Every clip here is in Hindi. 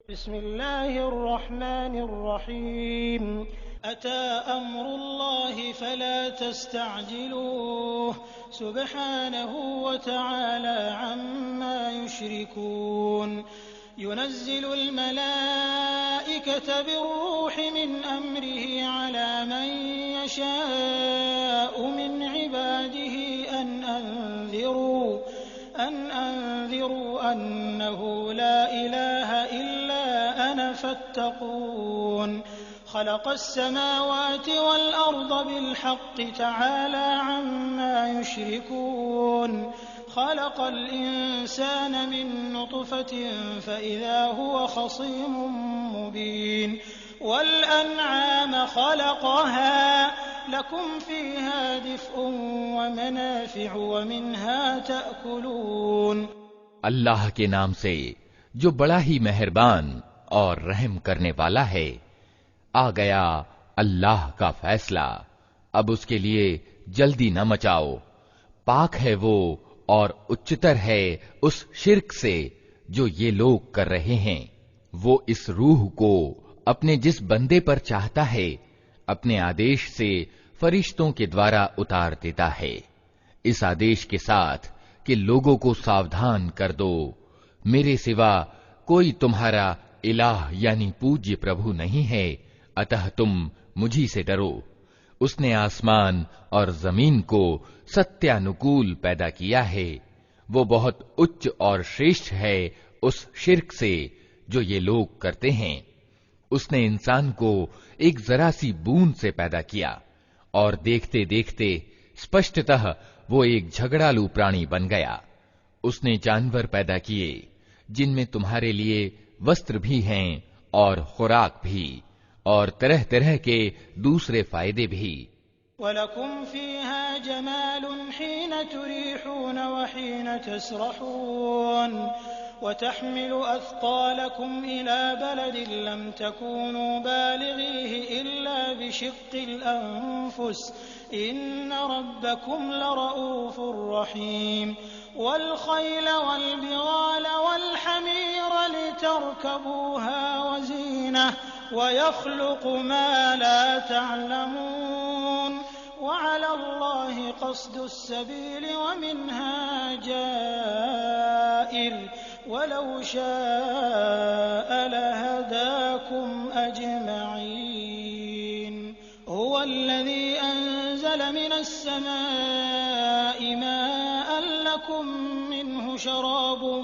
बिस्मिल्लाहिर्रहमानिर्रहीम अता अम्रुल्लाहि फला तस्तअजिलूह सुब्हानहु व तआला अम्मा युश्रिकून युनज़्ज़िलुल मलाइकत बिर्रूहि मिन अम्रिहि अला मन यशाअु मिन इबादिहि अन अंज़िरू अन्नहु ला इलाहा इल्ला अना फत्तक़ून खलक़स समावाति वल अर्ज़ बिल हक़्क़ि तआला अम्मा युश्रिकून खलक़ल इंसान मिन नुत्फ़तिन फ़इज़ा हुव ख़सीमुम मुबीन वल अनआम खलक़हा लकुम फ़ीहा दिफ़्उन व मनाफ़िअु व मिन्हा तअकुलून। अल्लाह के नाम से जो बड़ा ही मेहरबान और रहम करने वाला है। आ गया अल्लाह का फैसला, अब उसके लिए जल्दी न मचाओ। पाक है वो और उच्चतर है उस शिर्क से जो ये लोग कर रहे हैं। वो इस रूह को अपने जिस बंदे पर चाहता है अपने आदेश से फरिश्तों के द्वारा उतार देता है, इस आदेश के साथ कि लोगों को सावधान कर दो, मेरे सिवा कोई तुम्हारा इलाह यानी पूज्य प्रभु नहीं है, अतः तुम मुझी से डरो। उसने आसमान और जमीन को सत्यानुकूल पैदा किया है। वो बहुत उच्च और श्रेष्ठ है उस शिर्क से जो ये लोग करते हैं। उसने इंसान को एक जरा सी बूंद से पैदा किया और देखते देखते स्पष्टतः वो एक झगड़ालू प्राणी बन गया। उसने जानवर पैदा किए जिनमें तुम्हारे लिए वस्त्र भी हैं और खुराक भी और तरह तरह के दूसरे फायदे भी। वलकुम फ़ीहा जमालुन हीन तुरीहून व हीन तसरहून वतहमिलु अथक़ालकुम इला बलदिन लम तकूनू बालिग़ीहि इल्ला बिशिक़्क़िल अन्फुस इन्न रब्बकुम लरऊफ़ुर रहीम वल खैल वल बिगाल वल हमीर लितरकबूहा व ज़ीनह व यख़्लुक़ु मा ला तअलमून व अलल्लाहि क़स्दुस सबील व मिन्हा जाइर वलौ शाअ लहदाकुम अजमईन हुवल्लज़ी अंज़ल मिनस समाइ माअन लकुम मिन्हु शराबुन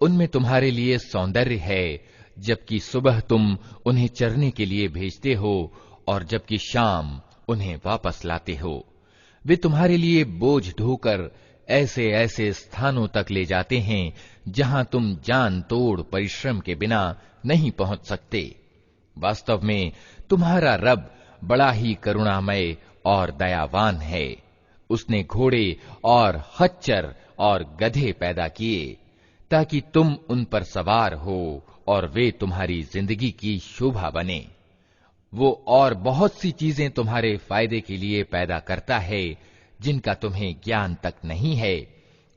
उनमें तुम्हारे लिए सौंदर्य है जबकि सुबह तुम उन्हें चरने के लिए भेजते हो और जबकि शाम उन्हें वापस लाते हो। वे तुम्हारे लिए बोझ ढोकर ऐसे ऐसे स्थानों तक ले जाते हैं जहां तुम जान तोड़ परिश्रम के बिना नहीं पहुंच सकते। वास्तव में तुम्हारा रब बड़ा ही करुणामय और दयावान है। उसने घोड़े और खच्चर और गधे पैदा किए ताकि तुम उन पर सवार हो और वे तुम्हारी जिंदगी की शोभा बने। वो और बहुत सी चीजें तुम्हारे फायदे के लिए पैदा करता है जिनका तुम्हें ज्ञान तक नहीं है,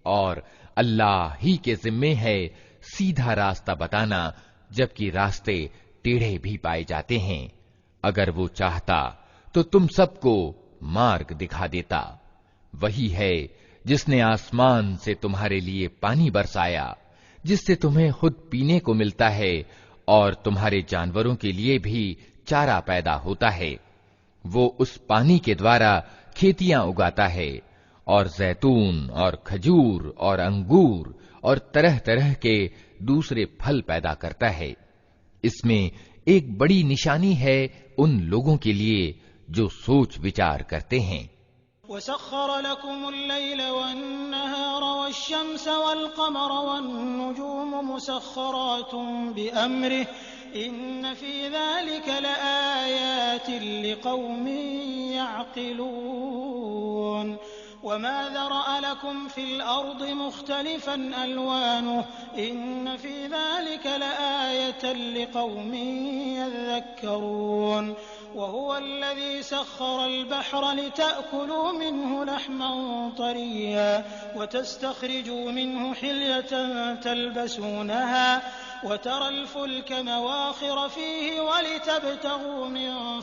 और अल्लाह ही के जिम्मे है सीधा रास्ता बताना, जबकि रास्ते टेढ़े भी पाए जाते हैं। अगर वो चाहता तो तुम सबको मार्ग दिखा देता। वही है जिसने आसमान से तुम्हारे लिए पानी बरसाया जिससे तुम्हें खुद पीने को मिलता है और तुम्हारे जानवरों के लिए भी चारा पैदा होता है। वो उस पानी के द्वारा खेतियां उगाता है और जैतून और खजूर और अंगूर और तरह तरह के दूसरे फल पैदा करता है। इसमें एक बड़ी निशानी है उन लोगों के लिए जो सोच विचार करते हैं। वसख्खर लकुमुल लैल वन्नहार वश्शम्स वल्क़मर वन्नुजूम मुसख्खरातुम बिअम्रिहि इन्न फी ज़ालिका लआयातिन लिक़ौमिन यअक़िलून वमा ज़रअ लकुम फ़िल अर्दि मुख़्तलिफ़न अलवानुहु इन्न फ़ी ज़ालिका लआयतन लिक़ौमिन यज़क्करून वहुवा अल्लज़ी सख़्ख़रल बहरा लितअकुलू मिन्हु लहमन तरिय्या वतस्तख़रिजू मिन्हु हिल्यतन तल्बसूनहा वतरल फ़ुल्क मवाख़िर फ़ीहि वलितब्तग़ू मिन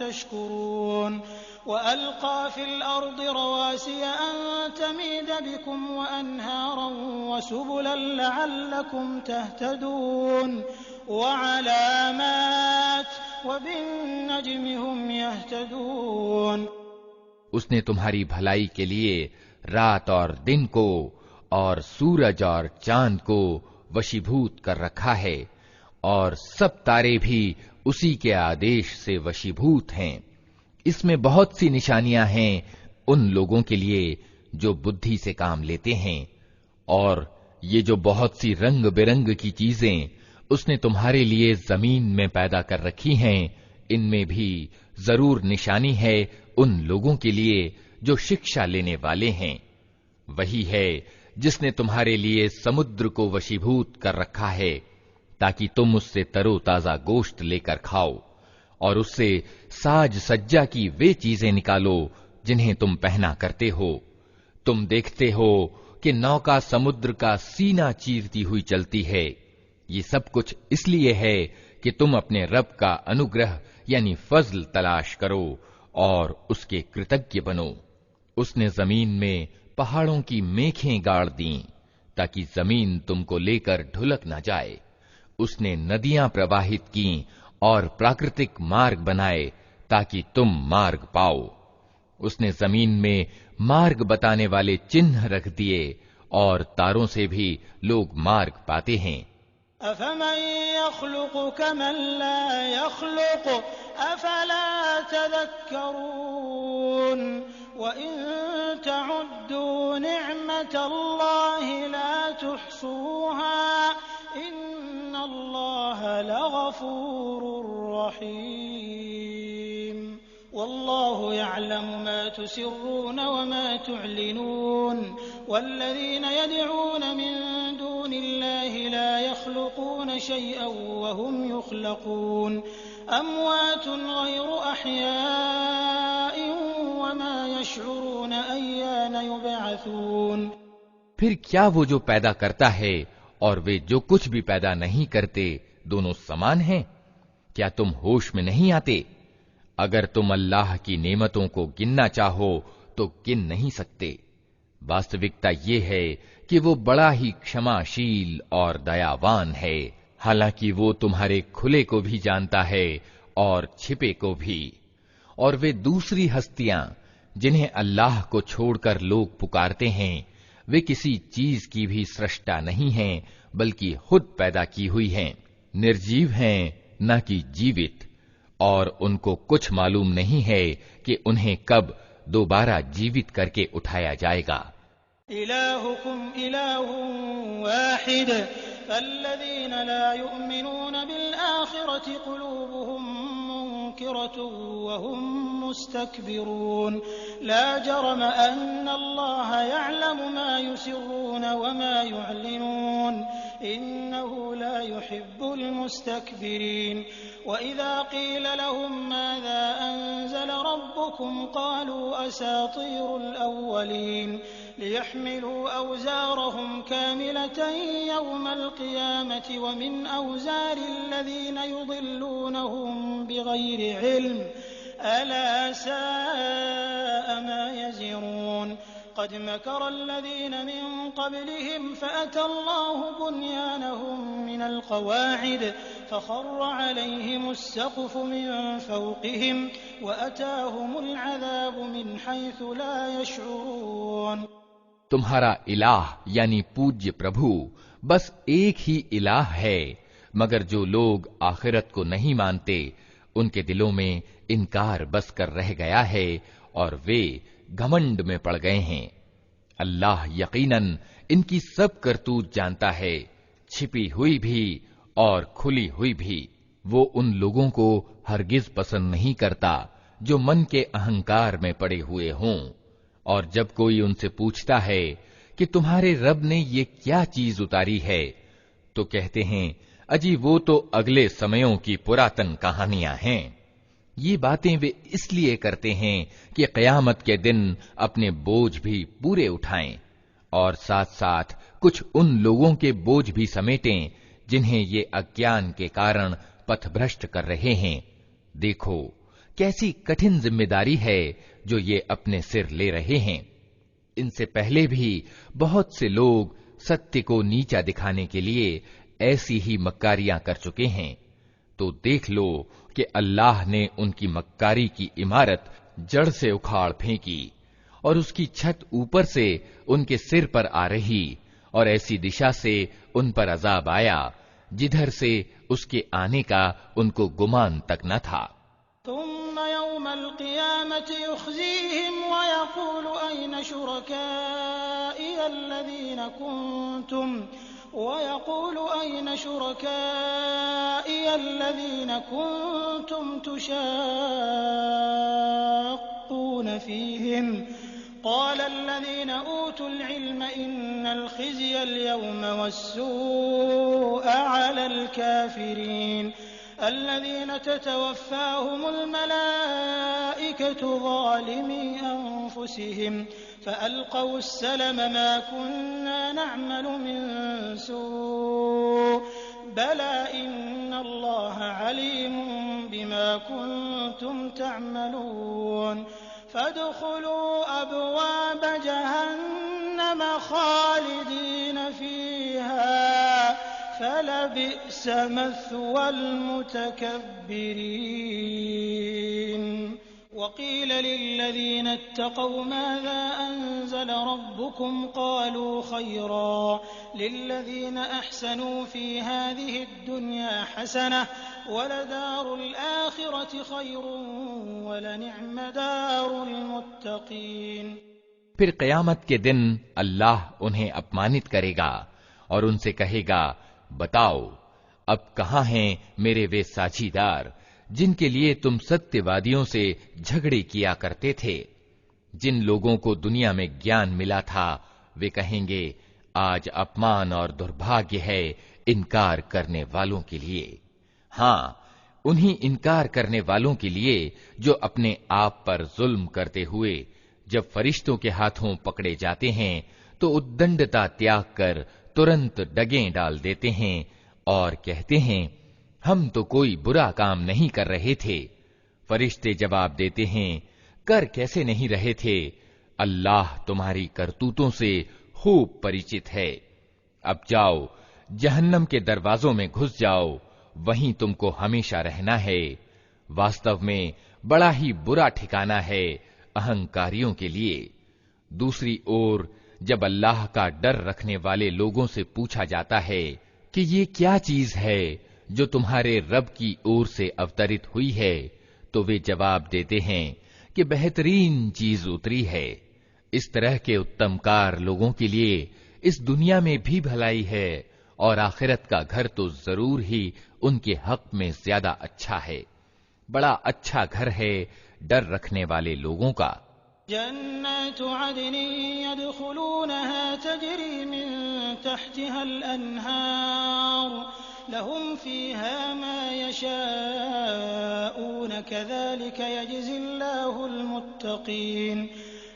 तशकुरून वअल्क़ा फ़िल अर्दि रवासिय अन तमीद बिकुम वअन्हारन वसुबुलन लअल्लकुम तहतदून वअलामात वबिन्नज्मि हुम यहतदून। उसने तुम्हारी भलाई के लिए रात और दिन को और सूरज और चांद को वशीभूत कर रखा है और सब तारे भी उसी के आदेश से वशीभूत हैं। इसमें बहुत सी निशानियां हैं उन लोगों के लिए जो बुद्धि से काम लेते हैं। और ये जो बहुत सी रंग बिरंग की चीजें उसने तुम्हारे लिए जमीन में पैदा कर रखी हैं, इनमें भी जरूर निशानी है उन लोगों के लिए जो शिक्षा लेने वाले हैं। वही है जिसने तुम्हारे लिए समुद्र को वशीभूत कर रखा है ताकि तुम उससे तरोताजा गोश्त लेकर खाओ और उससे साज सज्जा की वे चीजें निकालो जिन्हें तुम पहना करते हो। तुम देखते हो कि नौका समुद्र का सीना चीरती हुई चलती है। ये सब कुछ इसलिए है कि तुम अपने रब का अनुग्रह यानी फजल तलाश करो और उसके कृतज्ञ बनो। उसने जमीन में पहाड़ों की मेखें गाड़ दी ताकि जमीन तुमको लेकर ढुलक न जाए। उसने नदियां प्रवाहित की और प्राकृतिक मार्ग बनाए ताकि तुम मार्ग पाओ। उसने जमीन में मार्ग बताने वाले चिन्ह रख दिए और तारों से भी लोग मार्ग पाते हैं। अफमन यख्लुकु कमन ला यख्लुकु अफला तज़क्करून वइन तउद्दू निअमतल्लाहि ला तुहसूहा इन्नल्लाह लगफूरुर रहीम वल्लाहु यअलमु मा तुसिर्रून वमा तुअलिनून वल्लज़ीन यदऊन मिन दूनिल्लाहि ला यख्लुकून शैअन वहुम युख्लकून अमवातुन गैरु अहयाइन वमा यशऊरून अय्यान युबअसून। फिर क्या वो जो पैदा करता है और वे जो कुछ भी पैदा नहीं करते दोनों समान हैं? क्या तुम होश में नहीं आते? अगर तुम अल्लाह की नेमतों को गिनना चाहो तो गिन नहीं सकते। वास्तविकता ये है कि वो बड़ा ही क्षमाशील और दयावान है। हालांकि वो तुम्हारे खुले को भी जानता है और छिपे को भी। और वे दूसरी हस्तियां जिन्हें अल्लाह को छोड़कर लोग पुकारते हैं, वे किसी चीज की भी सृष्टा नहीं हैं, बल्कि खुद पैदा की हुई हैं। निर्जीव हैं न कि जीवित, और उनको कुछ मालूम नहीं है कि उन्हें कब दोबारा जीवित करके उठाया जाएगा। इलाहुकुम इलाहुन वाहिद फल्लज़ीन ला युमिनून बिल आखिरति कुलूबुहुम मुनकिरतुन वहुम मुस्तकबिरून ला जरम अन्नल्लाह यअलमु मा युसिर्रून वमा युअलिनून इन्नहु ला युहिब्बुल मुस्तकबिरीन वइज़ा क़ील लहुम माज़ा अंज़ल रब्बुकुम क़ालू असातीरुल अव्वलीन लियहमिलू औज़ारहुम कामिलतन यौमल क़ियामति वमिन औज़ारिल्लज़ीन युज़िल्लूनहुम बिग़ैरि इल्म अला साअ मा यज़िरून क़द मकरा अल्लज़ीन मिन क़ब्लिहिम फ़अतल्लाहु बुन्यानहुम मिनल क़वाइद फ़ख़र्र अलैहिमुस्सक़्फ़ु मिन फ़ौक़िहिम वअताहुमुल अज़ाबु मिन हैथु ला यशऊरून। तुम्हारा इलाह यानी पूज्य प्रभु बस एक ही इलाह है, मगर जो लोग आखिरत को नहीं मानते उनके दिलों में इनकार बस कर रह गया है और वे घमंड में पड़ गए हैं। अल्लाह यकीनन इनकी सब करतूत जानता है, छिपी हुई भी और खुली हुई भी। वो उन लोगों को हरगिज पसंद नहीं करता जो मन के अहंकार में पड़े हुए हों। और जब कोई उनसे पूछता है कि तुम्हारे रब ने ये क्या चीज उतारी है, तो कहते हैं, अजी वो तो अगले समयों की पुरातन कहानियां हैं। ये बातें वे इसलिए करते हैं कि क़यामत के दिन अपने बोझ भी पूरे उठाएं और साथ साथ कुछ उन लोगों के बोझ भी समेटें जिन्हें ये अज्ञान के कारण पथभ्रष्ट कर रहे हैं। देखो कैसी कठिन जिम्मेदारी है जो ये अपने सिर ले रहे हैं। इनसे पहले भी बहुत से लोग सत्य को नीचा दिखाने के लिए ऐसी ही मक्कारियां कर चुके हैं। तो देख लो कि अल्लाह ने उनकी मक्कारी की इमारत जड़ से उखाड़ फेंकी और उसकी छत ऊपर से उनके सिर पर आ रही और ऐसी दिशा से उन पर अजाब आया जिधर से उसके आने का उनको गुमान तक न था। वयक़ूलु अय्न शुरकाई अल्लज़ीना कुन्तुम तुशाक़्क़ून फ़ीहिम क़ाल अल्लज़ीना ऊतुल इल्म इन्नल ख़िज़्य अल-यौम वस्सूअ अलल काफ़िरीन अल्लज़ीना ततवफ़्फ़ाहुमुल मलाइकतु ज़ालिमी अन्फ़ुसिहिम फ़अल्क़व्ु अस्सलम मा कुन्ना नअमलु मिन सूअ बला इन्नल्लाह अलीमुम बिमा कुन्तुम तअमलून फ़अद्ख़ुलू अब्वाब जहन्नम ख़ालिदीन फ़ीहा फ़लबि'स मथवल मुतकब्बिरीन वक़ील लिल्लज़ीना इत्तक़व माज़ा अनज़ल रब्बुकुम क़ालू ख़ैरा लिल्लज़ीना अहसनू फ़ी हाज़िहि दुन्या हसनह वलदारुल आख़िरति ख़ैरुन वलनिअम दारुल मुत्तक़ीन। फिर क़यामत के दिन अल्लाह उन्हें अपमानित करेगा और उनसे कहेगा, बताओ अब कहाँ हैं मेरे वे साझीदार जिनके लिए तुम सत्यवादियों से झगड़े किया करते थे। जिन लोगों को दुनिया में ज्ञान मिला था वे कहेंगे, आज अपमान और दुर्भाग्य है इनकार करने वालों के लिए। हाँ, उन्हीं इनकार करने वालों के लिए जो अपने आप पर जुल्म करते हुए जब फरिश्तों के हाथों पकड़े जाते हैं तो उद्दंडता त्याग कर तुरंत डगें डाल देते हैं और कहते हैं, हम तो कोई बुरा काम नहीं कर रहे थे। फरिश्ते जवाब देते हैं, कर कैसे नहीं रहे थे, अल्लाह तुम्हारी करतूतों से खूब परिचित है। अब जाओ जहन्नम के दरवाजों में घुस जाओ, वहीं तुमको हमेशा रहना है। वास्तव में बड़ा ही बुरा ठिकाना है अहंकारियों के लिए। दूसरी ओर जब अल्लाह का डर रखने वाले लोगों से पूछा जाता है कि ये क्या चीज है जो तुम्हारे रब की ओर से अवतरित हुई है, तो वे जवाब देते हैं कि बेहतरीन चीज उतरी है। इस तरह के उत्तमकार लोगों के लिए इस दुनिया में भी भलाई है और आखिरत का घर तो जरूर ही उनके हक में ज्यादा अच्छा है। बड़ा अच्छा घर है डर रखने वाले लोगों का। जन्नतु अदनिन यदखुलूनहा तजरी मिन तहतिहल अन्हार लहुम फीहा मा यशाऊन कज़ालिक यजज़िल्लाहुल मुत्तक़ीन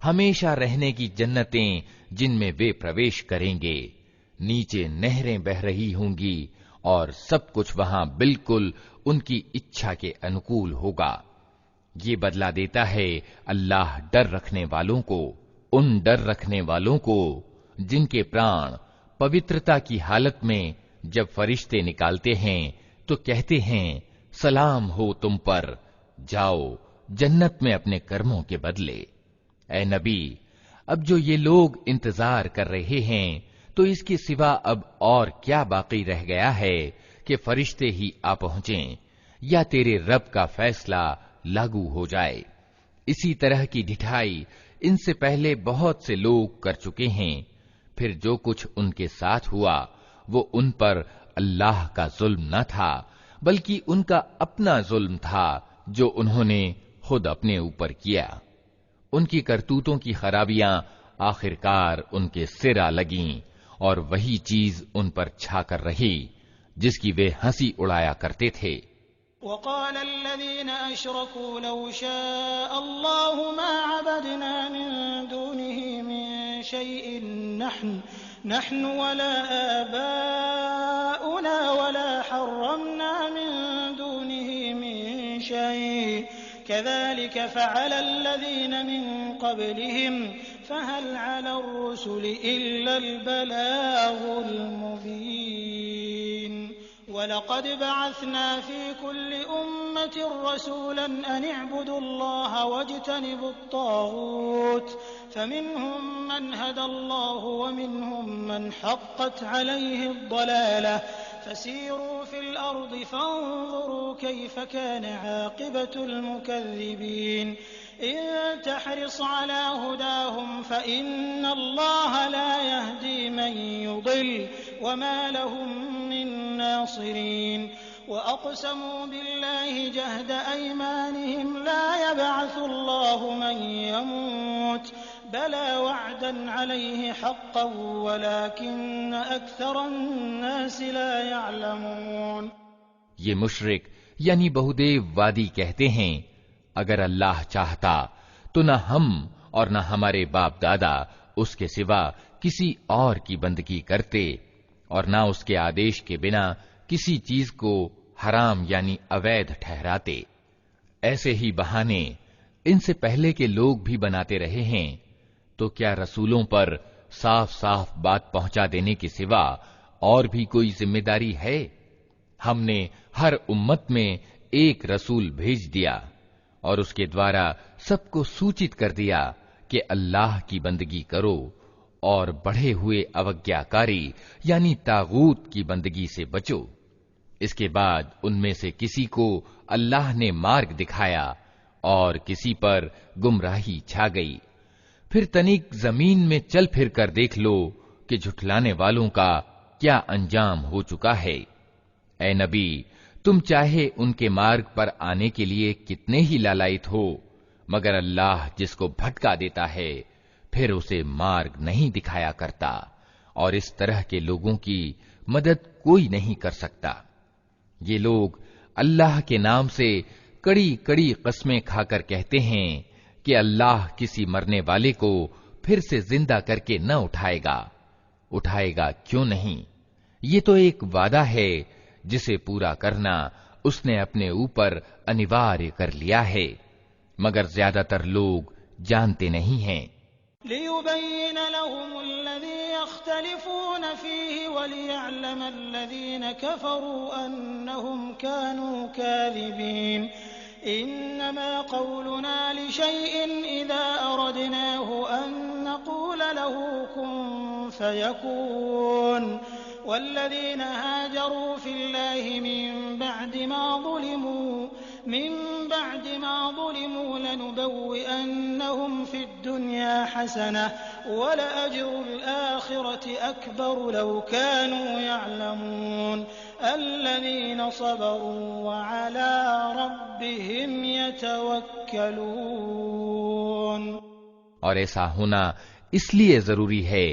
हमेशा रहने की जन्नतें जिनमें वे प्रवेश करेंगे, नीचे नहरें बह रही होंगी और सब कुछ वहां बिल्कुल उनकी इच्छा के अनुकूल होगा। ये बदला देता है अल्लाह डर रखने वालों को, उन डर रखने वालों को जिनके प्राण पवित्रता की हालत में जब फरिश्ते निकालते हैं तो कहते हैं, सलाम हो तुम पर, जाओ जन्नत में अपने कर्मों के बदले। ए नबी, अब जो ये लोग इंतजार कर रहे हैं तो इसके सिवा अब और क्या बाकी रह गया है कि फरिश्ते ही आ पहुंचें या तेरे रब का फैसला लागू हो जाए। इसी तरह की ढिठाई इनसे पहले बहुत से लोग कर चुके हैं। फिर जो कुछ उनके साथ हुआ वो उन पर अल्लाह का जुल्म न था, बल्कि उनका अपना जुल्म था जो उन्होंने खुद अपने ऊपर किया। उनकी करतूतों की खराबियां आखिरकार उनके सिर आ लगीं और वही चीज उन पर छाकर रही जिसकी वे हंसी उड़ाया करते थे। वक़ाल अल्लज़ीना अशरकू लौ शाअ अल्लाहु मा अबदना मिन दूनिही मिन शैइन नहनु वला आबाउना वला हर्रमना मिन दूनिही मिन शै कज़ालिक फ़अल अल्लज़ीना मिन क़ब्लिहिम फ़हल अला अर्रुसुलि इल्ला अल-बलागुल मुबीन। वलक़द बअसना फ़ी कुल्लि उम्मतिन रसूलन अन इअ्बुदु अल्लाह वज्तनिबु अत्ताग़ूत फ़मिनहुम मन हदल्लाहु वमिनहुम मन हक़्क़त अलैहि अद्दलालह फसीरू फ़िल अर्दि फ़न्ज़ुरू कैफ़ कान आक़िबतुल मुकज़्ज़िबीन। इन तहरिस अला हुदाहुम फ़इन्न अल्लाह ला यहदी मन युदिल वमा लहुम मिन नासिरीन। वअक़समू बिल्लाहि जहद अयमानिहिम ला यबअसु अल्लाहु मन यमूत बला वअदन अलैहि हक़्क़न वलाकिन्न अक्सरन नासि ला यअलमून। ये मुशरिक यानी बहुदेववादी कहते हैं, अगर अल्लाह चाहता तो न हम और न हमारे बाप दादा उसके सिवा किसी और की बंदगी करते और न उसके आदेश के बिना किसी चीज को हराम यानी अवैध ठहराते। ऐसे ही बहाने इनसे पहले के लोग भी बनाते रहे हैं। तो क्या रसूलों पर साफ साफ बात पहुंचा देने के सिवा और भी कोई जिम्मेदारी है? हमने हर उम्मत में एक रसूल भेज दिया और उसके द्वारा सबको सूचित कर दिया कि अल्लाह की बंदगी करो और बढ़े हुए अवज्ञाकारी यानी तागूत की बंदगी से बचो। इसके बाद उनमें से किसी को अल्लाह ने मार्ग दिखाया और किसी पर गुमराही छा गई। फिर तनिक जमीन में चल फिर कर देख लो कि झुठलाने वालों का क्या अंजाम हो चुका है। ए नबी, तुम चाहे उनके मार्ग पर आने के लिए कितने ही लालायित हो, मगर अल्लाह जिसको भटका देता है फिर उसे मार्ग नहीं दिखाया करता और इस तरह के लोगों की मदद कोई नहीं कर सकता। ये लोग अल्लाह के नाम से कड़ी कड़ी कस्में खाकर कहते हैं कि अल्लाह किसी मरने वाले को फिर से जिंदा करके न उठाएगा क्यों नहीं। ये तो एक वादा है जिसे पूरा करना उसने अपने ऊपर अनिवार्य कर लिया है, मगर ज्यादातर लोग जानते नहीं हैं। लियुबय्यिन लहुमुल्लज़ी यख्तलिफून फ़ीहि वलियअलमल्लज़ीन कफ़रू अन्नहुम कानू काज़िबीन। इन्नमा क़ौलुना लिशैइन इज़ा अरदनाहु अन नक़ूल लहू कुन फ़यकून। वल्लज़ीन हाजरू फ़िल्लाहि मिन बअदि मा ज़ुलिमू लनुबव्विअन्नहुम फ़िद्दुन्या हसनह वलअज्रुल आखिरति अकबर लौ कानू यअलमून। अल्लज़ीन सबरू वअला रब्बिहिम यतवक्कलून। और ऐसा होना इसलिए जरूरी है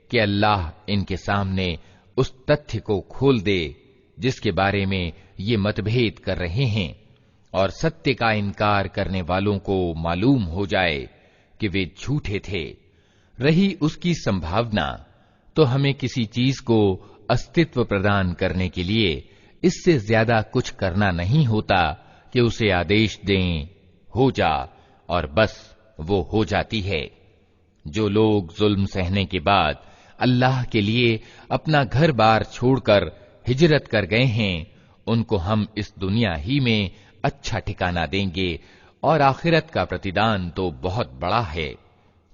कि अल्लाह इनके सामने उस तथ्य को खोल दे जिसके बारे में ये मतभेद कर रहे हैं और सत्य का इनकार करने वालों को मालूम हो जाए कि वे झूठे थे। रही उसकी संभावना तो हमें किसी चीज को अस्तित्व प्रदान करने के लिए इससे ज्यादा कुछ करना नहीं होता कि उसे आदेश दें हो जा, और बस वो हो जाती है। जो लोग जुल्म सहने के बाद अल्लाह के लिए अपना घर बार छोड़कर हिजरत कर गए हैं, उनको हम इस दुनिया ही में अच्छा ठिकाना देंगे, और आखिरत का प्रतिदान तो बहुत बड़ा है।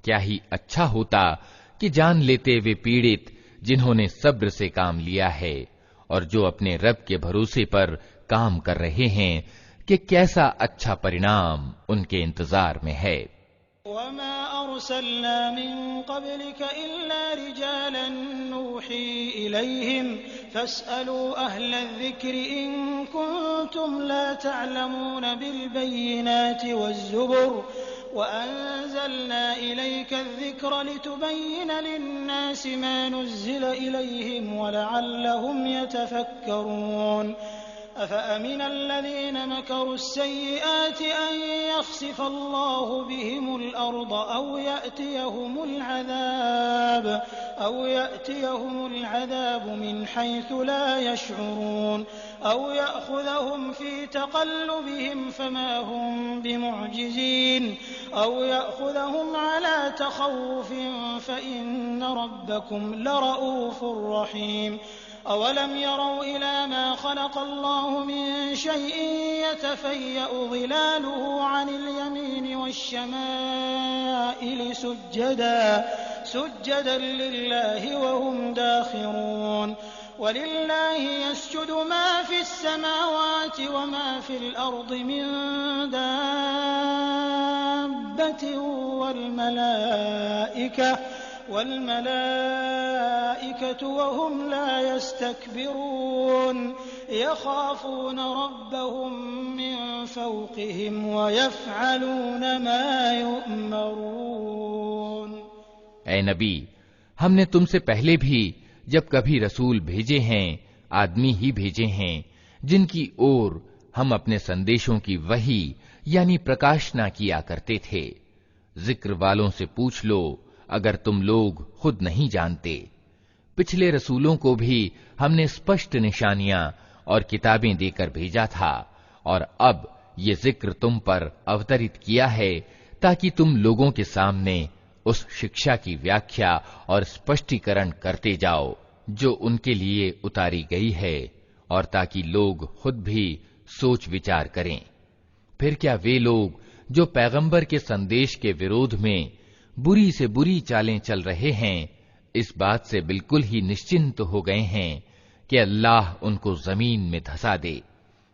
क्या ही अच्छा होता कि जान लेते वे पीड़ित जिन्होंने सब्र से काम लिया है और जो अपने रब के भरोसे पर काम कर रहे हैं कि कैसा अच्छा परिणाम उनके इंतजार में है। वमा अरसलना मिन क़ब्लिक इल्ला रिजालन नूही इलैहिम फस्अलू अहल ज़िक्रि इन कुंतुम ला तअलमून बिल बय्यिनाति वज़्ज़ुबुर वअंज़लना इलैका अज़्ज़िक्र लितुबय्यिन लिन्नासि मा नुज़्ज़िल इलैहिम वलअल्लहुम यतफ़क्करून अफ़अमिन अल्लज़ीन मकरू अस्सय्यिआति अन यख़सिफ़ अल्लाहु बिहिमुल अर्द अव यअतियहुमुल अज़ाब मिन हैथु ला यशዑरून अव यअख़ुज़हुम फ़ी तक़ल्लुबिहिम फमा हुम बिमुअजिज़ीन अव यअख़ुज़हुम अला तख़व्वुफ़िन फ़इन्न रब्बकुम लरऊफ़ुर रहीम अवलम यरौ इला मा ख़लक़ल्लाहु मिन शैइन यतफ़य्यअु ज़िलालुहु अनिल यमीनि वश्शमाइलि सुज्जदन लिल्लाहि वहुम दाखिरून वलिल्लाहि यस्जुदु मा फ़िस्समावाति वमा फ़िल अर्दि मिन दाब्बतिन वल्मलाइकतु वहुम ला यस्तकबिरून यख़ाफ़ून रब्बहुम मिन फ़ौक़िहिम वयफ़अलून मा यु'मरून। ऐ नबी, हमने तुमसे पहले भी जब कभी रसूल भेजे हैं, आदमी ही भेजे हैं जिनकी ओर हम अपने संदेशों की वही यानी प्रकाशना किया करते थे। जिक्र वालों से पूछ लो अगर तुम लोग खुद नहीं जानते। पिछले रसूलों को भी हमने स्पष्ट निशानियां और किताबें देकर भेजा था, और अब ये जिक्र तुम पर अवतरित किया है ताकि तुम लोगों के सामने उस शिक्षा की व्याख्या और स्पष्टीकरण करते जाओ जो उनके लिए उतारी गई है, और ताकि लोग खुद भी सोच विचार करें। फिर क्या वे लोग जो पैगंबर के संदेश के विरोध में बुरी से बुरी चालें चल रहे हैं, इस बात से बिल्कुल ही निश्चिंत हो गए हैं कि अल्लाह उनको जमीन में धंसा दे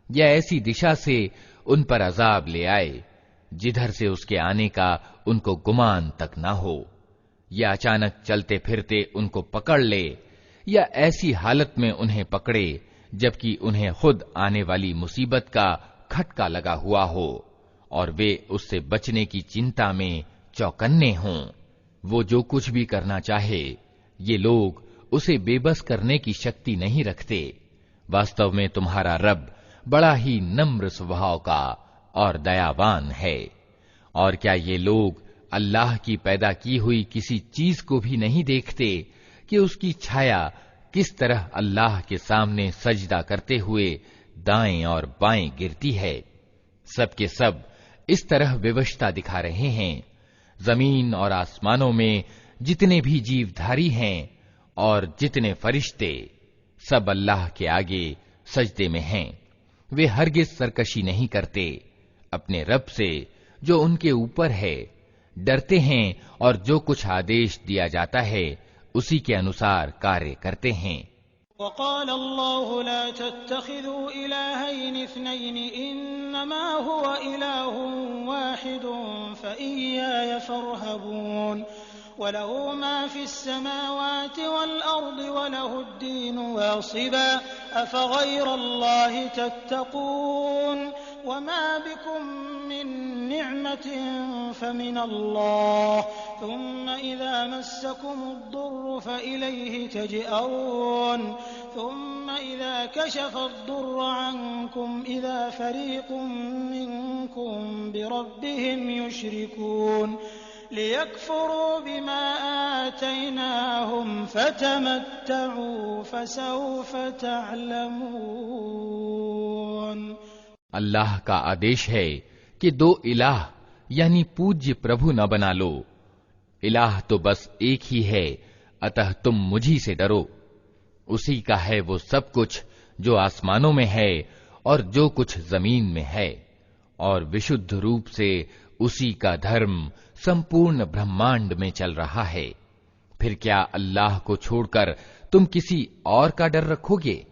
या ऐसी दिशा से उन पर अजाब ले आए जिधर से उसके आने का उनको गुमान तक ना हो, या अचानक चलते फिरते उनको पकड़ ले, या ऐसी हालत में उन्हें पकड़े जबकि उन्हें खुद आने वाली मुसीबत का खटका लगा हुआ हो और वे उससे बचने की चिंता में चौकन्ने हों। वो जो कुछ भी करना चाहे, ये लोग उसे बेबस करने की शक्ति नहीं रखते। वास्तव में तुम्हारा रब बड़ा ही नम्र स्वभाव का और दयावान है। और क्या ये लोग अल्लाह की पैदा की हुई किसी चीज को भी नहीं देखते कि उसकी छाया किस तरह अल्लाह के सामने सजदा करते हुए दाएं और बाएं गिरती है। सबके सब इस तरह विवशता दिखा रहे हैं। जमीन और आसमानों में जितने भी जीवधारी हैं और जितने फरिश्ते, सब अल्लाह के आगे सजदे में हैं। वे हरगिज सरकशी नहीं करते, अपने रब से जो उनके ऊपर है डरते हैं और जो कुछ आदेश दिया जाता है उसी के अनुसार कार्य करते हैं। वक़ाल अल्लाहु ला तत्तखिज़ू इलाहैनि इस्नैनि इन्नमा हुवा इलाहुन वाहिदुन फ़इय्याय फ़र्हबून वलहु मा फ़िस्समावाति वल अर्दि वलहुद्दीनु वासिबा अफ़ग़ैरल्लाहि तत्तक़ून वमा बिकुम मिन निअमतिन फ़मिनल्लाह थुम्मा इज़ा मस्सकुमुद्दुर्रु फ़इलैहि तजअरून थुम्मा इज़ा कशफ़द्दुर्र अन्कुम इज़ा फ़रीक़ुम मिनकुम बिरब्बिहिम युश्रिकून लियकफ़ुरू बिमा आतैनाहुम फ़तमत्तऊ फ़सौफ़ तअलमून। अल्लाह का आदेश है कि दो इलाह यानी पूज्य प्रभु न बना लो। इलाह तो बस एक ही है, अतः तुम मुझी से डरो। उसी का है वो सब कुछ जो आसमानों में है और जो कुछ जमीन में है, और विशुद्ध रूप से उसी का धर्म संपूर्ण ब्रह्मांड में चल रहा है। फिर क्या अल्लाह को छोड़कर तुम किसी और का डर रखोगे?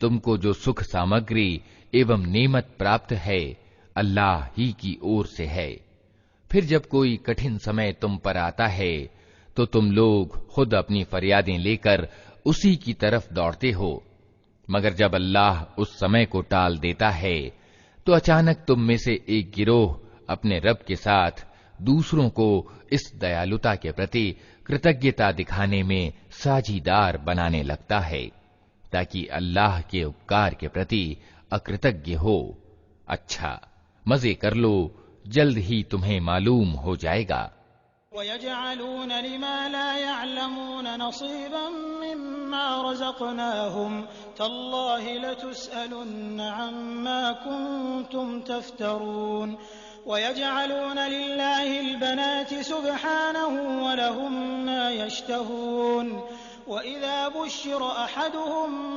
तुमको जो सुख सामग्री एवं नेमत प्राप्त है, अल्लाह ही की ओर से है। फिर जब कोई कठिन समय तुम पर आता है, तो तुम लोग खुद अपनी फरियादें लेकर उसी की तरफ दौड़ते हो, मगर जब अल्लाह उस समय को टाल देता है, तो अचानक तुम में से एक गिरोह अपने रब के साथ दूसरों को इस दयालुता के प्रति कृतज्ञता दिखाने में साझीदार बनाने लगता है, ताकि अल्लाह के उपकार के प्रति अकृतज्ञ हो। अच्छा, मजे कर लो, जल्द ही तुम्हें मालूम हो जाएगा। वयजअलून लिमा ला यअलमून नसीबन मिम्मा रज़क़नाहुम तल्लाहि लतुसअलुन्न अम्मा कुंतुम तफ्तरून। वयजअलून लिल्लाहिल बनाति सुब्हानहु वलहुम मा यश्तहून। वइज़ा बुश्शिर अहदुहुम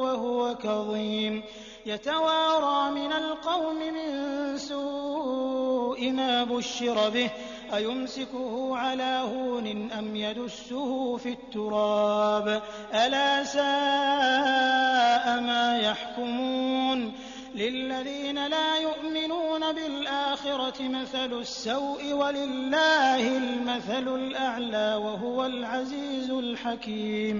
वहुव कज़ीम यतवारा मिनल क़ौमि मिन सूइ मा बुश्शिर बिहि अयुम्सिकुहु अला हूनिन अम यदुस्सुहु फित्तुराब अला साअ मा यहकुमून। लिल्लज़ीन ला युमिनून बिलआखिरति मसलु स्सौइ वलिल्लाहिल मसलुल अअला वहुवल अज़ीज़ुल हकीम।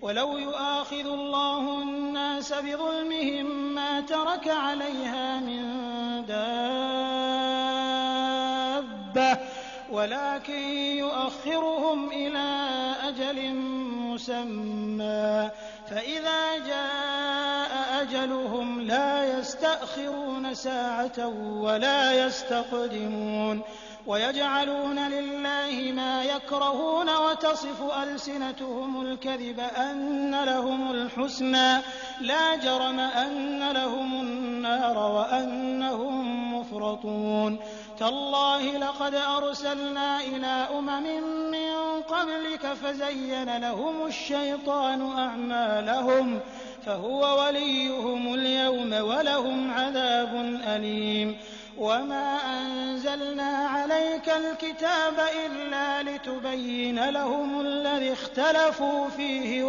वलौ युआखिज़ुल्लाहु अन्नास बिज़ुल्मिहिम मा तरक अलैहा मिन दाब्बह वलाकिन युअख्खिरुहुम इला अजलिन मुसम्मा फ़इज़ा जाअ अजलुहुम ला यस्तअखिरून साअतन वला यस्तक़दिमून। वयजअलून लिल्लाहि मा यकरहून वतसिफ़ु अल्सिनतुहुमुल कज़िब अन्न लहुमुल हुस्ना ला जरम अन्न लहुमुन नार वअन्नहुम मुफ़रतून। तल्लाहि लक़द अर्सलना इला उममिन मिन क़ब्लिक फ़ज़य्यन लहुमुश शैतानु अअमालहुम फ़हुव वलियुहुमुल यौम वलहुम अज़ाबुन अलीम। वमा अंज़लना अलैकल किताब इल्ला लितुबय्यिन लहुमुल्लज़ी इख्तलफ़ू फ़ीहि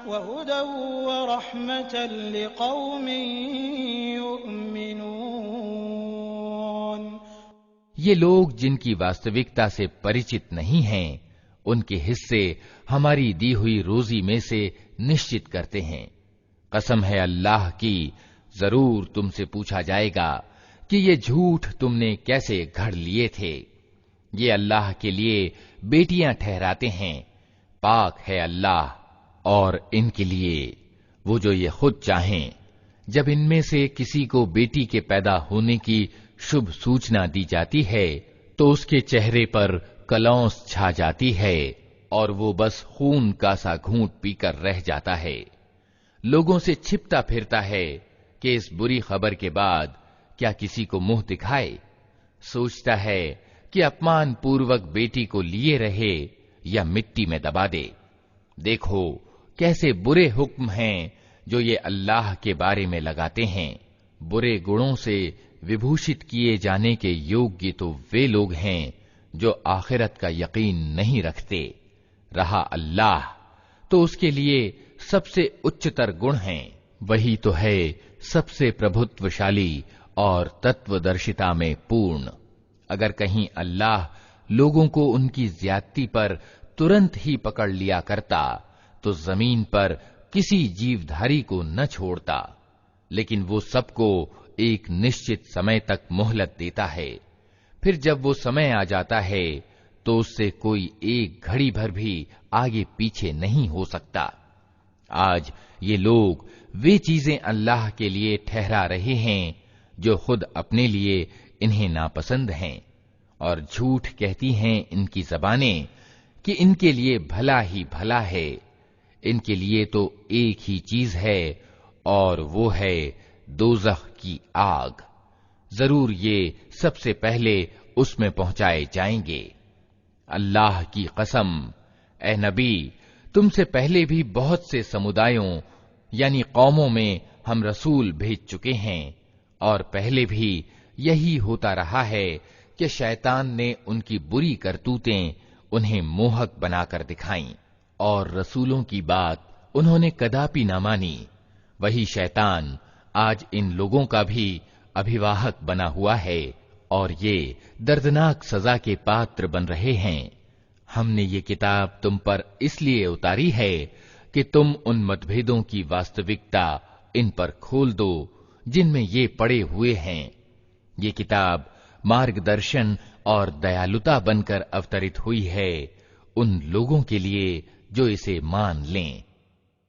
वहुदन वरहमतन लिक़ौमिन युमिनून। ये लोग जिनकी वास्तविकता से परिचित नहीं हैं, उनके हिस्से हमारी दी हुई रोजी में से निश्चित करते हैं। कसम है अल्लाह की, जरूर तुमसे पूछा जाएगा कि ये झूठ तुमने कैसे घड़ लिए थे। ये अल्लाह के लिए बेटियां ठहराते हैं, पाक है अल्लाह और इनके लिए वो जो ये खुद चाहें। जब इनमें से किसी को बेटी के पैदा होने की शुभ सूचना दी जाती है, तो उसके चेहरे पर कलौंस छा जाती है और वो बस खून का सा घूंट पीकर रह जाता है। लोगों से छिपता फिरता है कि इस बुरी खबर के बाद क्या किसी को मुंह दिखाए। सोचता है कि अपमान पूर्वक बेटी को लिए रहे या मिट्टी में दबा दे। देखो कैसे बुरे हुक्म हैं जो ये अल्लाह के बारे में लगाते हैं। बुरे गुणों से विभूषित किए जाने के योग्य तो वे लोग हैं जो आखिरत का यकीन नहीं रखते। रहा अल्लाह तो उसके लिए सबसे उच्चतर गुण हैं। वही तो है सबसे प्रभुत्वशाली और तत्वदर्शिता में पूर्ण। अगर कहीं अल्लाह लोगों को उनकी ज्यादती पर तुरंत ही पकड़ लिया करता, तो जमीन पर किसी जीवधारी को न छोड़ता, लेकिन वो सबको एक निश्चित समय तक मोहलत देता है। फिर जब वो समय आ जाता है तो उससे कोई एक घड़ी भर भी आगे पीछे नहीं हो सकता। आज ये लोग वे चीजें अल्लाह के लिए ठहरा रहे हैं जो खुद अपने लिए इन्हें नापसंद हैं, और झूठ कहती हैं इनकी ज़बानें कि इनके लिए भला ही भला है। इनके लिए तो एक ही चीज है और वो है दोज़ख की आग। जरूर ये सबसे पहले उसमें पहुंचाए जाएंगे। अल्लाह की कसम, ए नबी, तुमसे पहले भी बहुत से समुदायों यानी कौमों में हम रसूल भेज चुके हैं, और पहले भी यही होता रहा है कि शैतान ने उनकी बुरी करतूतें उन्हें मोहक बनाकर दिखाईं और रसूलों की बात उन्होंने कदापि न मानी। वही शैतान आज इन लोगों का भी अभिवाहक बना हुआ है और ये दर्दनाक सजा के पात्र बन रहे हैं। हमने ये किताब तुम पर इसलिए उतारी है कि तुम उन मतभेदों की वास्तविकता इन पर खोल दो जिनमें ये पड़े हुए हैं। ये किताब मार्गदर्शन और दयालुता बनकर अवतरित हुई है उन लोगों के लिए जो इसे मान लें।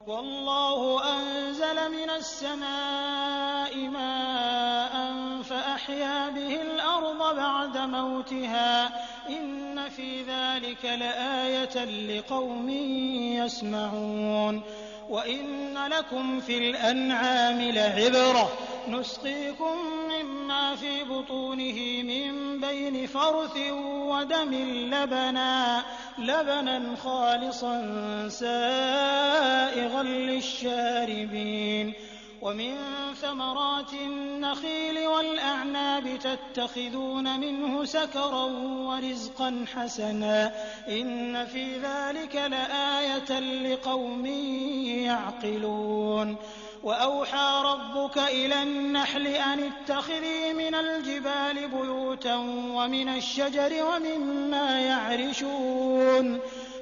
वल्लाहु अंज़ल मिनस समाई माअन फअहया बिहिल अर्द बअद मौतिहा इन्न फी ज़ालिका लआयतन लिक़ौमिन यस्मऊन व इन्न लकुम फिल अनआमि लइब्रह नुस्क़ीकुम मिम्मा फी बुतूनिही मिन बैनि फ़रथिन व दमिन लबनन ख़ालिसन साइग़न लिश्शारिबीन व मिन समरातिन नख़ील वल अअनाब तत्तख़िज़ून मिन्हु सकरन व रिज़क़न हसना इन्न फी ज़ालिका लआयतन लिक़ौमिन यअक़िलून वअौहा रब्बुक इलन्नहल अन इत्तख़िज़ी मिनल जिबालि बुयूतन व मिनश शजरि व मिम्मा यअरिशून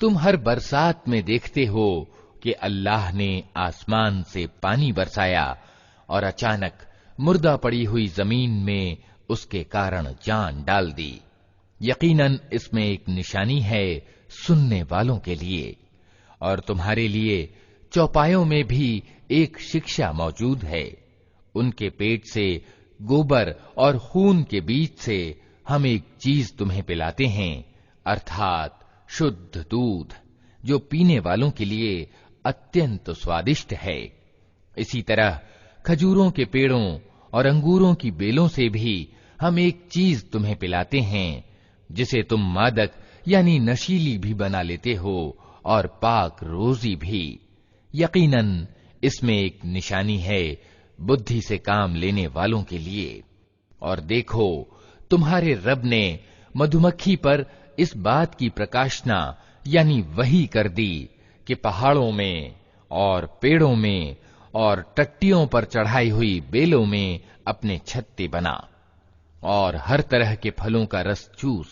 तुम हर बरसात में देखते हो कि अल्लाह ने आसमान से पानी बरसाया और अचानक मुर्दा पड़ी हुई जमीन में उसके कारण जान डाल दी। यकीनन इसमें एक निशानी है सुनने वालों के लिए, और तुम्हारे लिए चौपायों में भी एक शिक्षा मौजूद है। उनके पेट से गोबर और खून के बीच से हम एक चीज तुम्हें पिलाते हैं, अर्थात शुद्ध दूध, जो पीने वालों के लिए अत्यंत स्वादिष्ट है। इसी तरह खजूरों के पेड़ों और अंगूरों की बेलों से भी हम एक चीज तुम्हें पिलाते हैं जिसे तुम मादक यानी नशीली भी बना लेते हो और पाक रोजी भी। यकीनन इसमें एक निशानी है बुद्धि से काम लेने वालों के लिए। और देखो, तुम्हारे रब ने मधुमक्खी पर इस बात की प्रकाशना यानी वही कर दी कि पहाड़ों में और पेड़ों में और टट्टियों पर चढ़ाई हुई बेलों में अपने छत्ते बना और हर तरह के फलों का रस चूस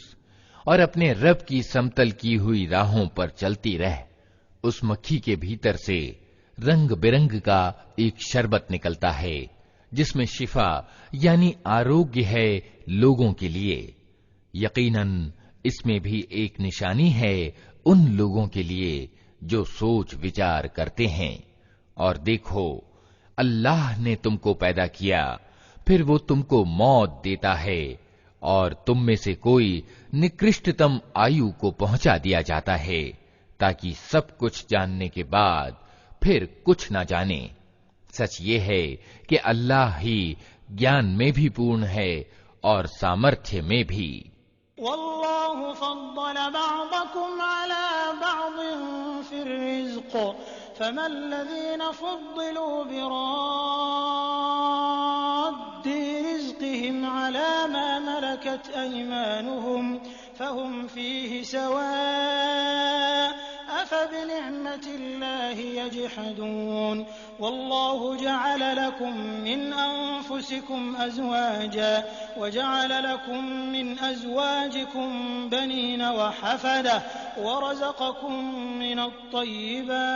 और अपने रब की समतल की हुई राहों पर चलती रह। उस मक्खी के भीतर से रंग बिरंग का एक शरबत निकलता है जिसमें शिफा यानी आरोग्य है लोगों के लिए। यकीनन इसमें भी एक निशानी है उन लोगों के लिए जो सोच विचार करते हैं। और देखो, अल्लाह ने तुमको पैदा किया, फिर वो तुमको मौत देता है और तुम में से कोई निकृष्टतम आयु को पहुंचा दिया जाता है ताकि सब कुछ जानने के बाद फिर कुछ न जाने। सच ये है कि अल्लाह ही ज्ञान में भी पूर्ण है और सामर्थ्य में भी। वल्लाहु फद्दल बअदकुम अला बअदिन फिर रिज़्क़ फमल्लज़ीना फुद्दिलू बिरद्दि रिज़्क़िहिम अला मा मलकत अयमानुहुम फहुम फीहि सवा अफ़बिनिअमतिल्लाहि यजहदून वल्लाहु जअल लकुम मिन अनफुसिकुम अज़वाजा वजअल लकुम मिन अज़वाजिकुम बनीन वहफ़दा वरज़क़कुम मिनत्तय्यिबात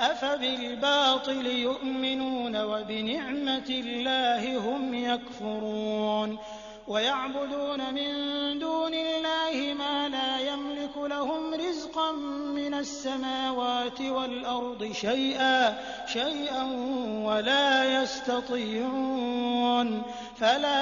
अफ़बिलबातिल यु'मिनून वबिनिअमतिल्लाहि हुम यकफ़ुरून वयअबुदून मिन दूनिल्लाहि मा ला यमलिकु लहुम रिज़्क़न मिनस्समावाति वल्अर्दि शैअन वला यस्ततिऊन फला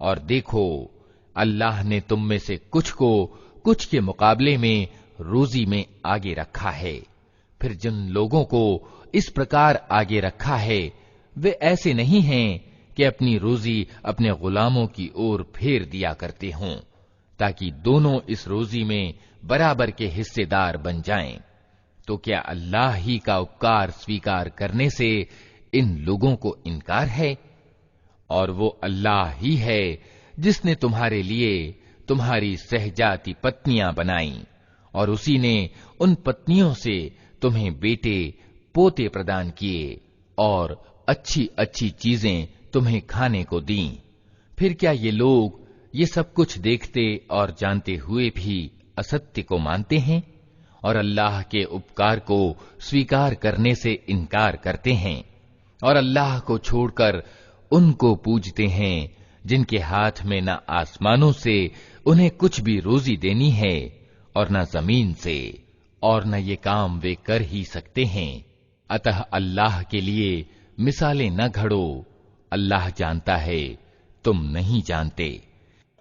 और देखो, अल्लाह ने तुम में से कुछ को कुछ के मुकाबले में रोजी में आगे रखा है। फिर जिन लोगों को इस प्रकार आगे रखा है वे ऐसे नहीं हैं कि अपनी रोजी अपने गुलामों की ओर फेर दिया करते हों, ताकि दोनों इस रोजी में बराबर के हिस्सेदार बन जाएं। तो क्या अल्लाह ही का उपकार स्वीकार करने से इन लोगों को इनकार है? और वो अल्लाह ही है जिसने तुम्हारे लिए तुम्हारी सहजाती पत्नियां बनाई और उसी ने उन पत्नियों से तुम्हें बेटे पोते प्रदान किए और अच्छी अच्छी चीजें तुम्हें खाने को दीं। फिर क्या ये लोग ये सब कुछ देखते और जानते हुए भी असत्य को मानते हैं और अल्लाह के उपकार को स्वीकार करने से इनकार करते हैं और अल्लाह को छोड़कर उनको पूजते हैं जिनके हाथ में न आसमानों से उन्हें कुछ भी रोजी देनी है और न जमीन से, और न ये काम वे कर ही सकते हैं। अतः अल्लाह के लिए मिसालें न घड़ो, अल्लाह जानता है, तुम नहीं जानते।